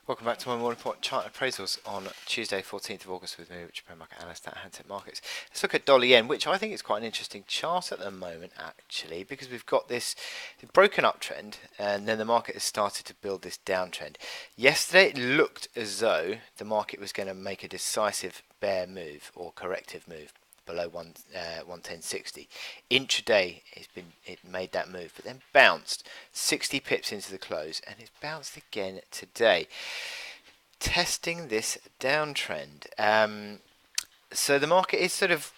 Welcome back to my morning report chart appraisals on Tuesday 14th of August with me, Japan market analyst at Hantec Markets. Let's look at dollar yen, which I think is quite an interesting chart at the moment actually, because we've got this broken uptrend and then the market has started to build this downtrend. Yesterday it looked as though the market was going to make a decisive bear move or corrective move below 110.60. Intraday it made that move, but then bounced 60 pips into the close, and it's bounced again today, testing this downtrend. So the market is sort of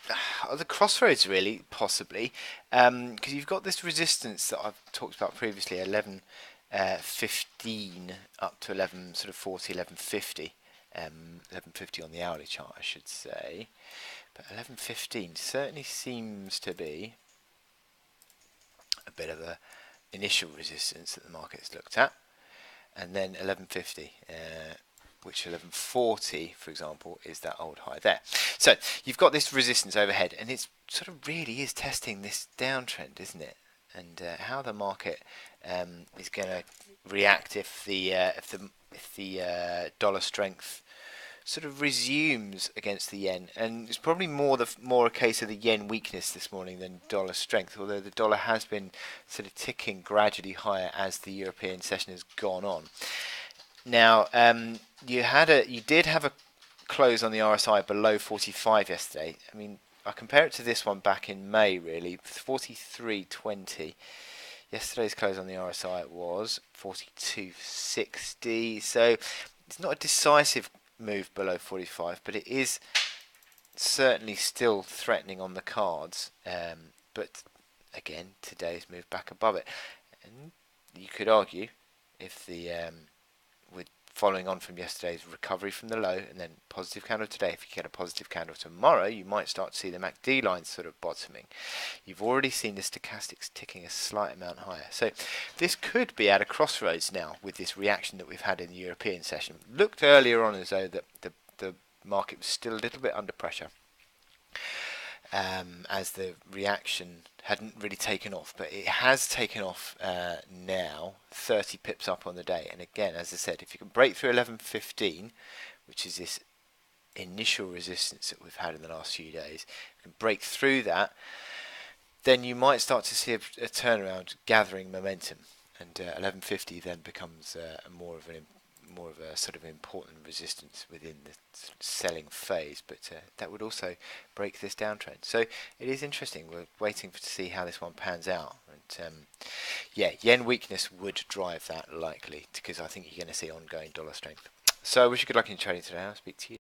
at the crossroads, really, possibly, because you've got this resistance that I've talked about previously, 11.15 up to 11 sort of 40, 11.50. 11.50 on the hourly chart, I should say. But 11.15 certainly seems to be a bit of a initial resistance that the market's looked at, and then 11.50, which 11.40, for example, is that old high there. So you've got this resistance overhead, and it's sort of really is testing this downtrend, isn't it? And how the market is going to react if the dollar strength sort of resumes against the yen, and it's probably more a case of the yen weakness this morning than dollar strength, although the dollar has been sort of ticking gradually higher as the European session has gone on. Now you did have a close on the RSI below 45 yesterday. I mean, I compare it to this one back in May, really, 43.20. Yesterday's close on the RSI was 42.60, so it's not a decisive move below 45, but it is certainly still threatening on the cards. But again, today's moved back above it, and you could argue if the with following on from yesterday's recovery from the low and then positive candle today, if you get a positive candle tomorrow, you might start to see the MACD line sort of bottoming. You've already seen the stochastics ticking a slight amount higher. So this could be at a crossroads now with this reaction that we've had in the European session. Looked earlier on as though the market was still a little bit under pressure, as the reaction hadn't really taken off, but it has taken off now, 30 pips up on the day. And again, as I said, if you can break through 11.15, which is this initial resistance that we've had in the last few days, you can break through that, then you might start to see a turnaround gathering momentum, and 11.50 then becomes more of a sort of important resistance within the selling phase, but that would also break this downtrend. So it is interesting. We're waiting to see how this one pans out. And yeah, yen weakness would drive that likely, because I think you're going to see ongoing dollar strength. So I wish you good luck in trading today. I'll speak to you.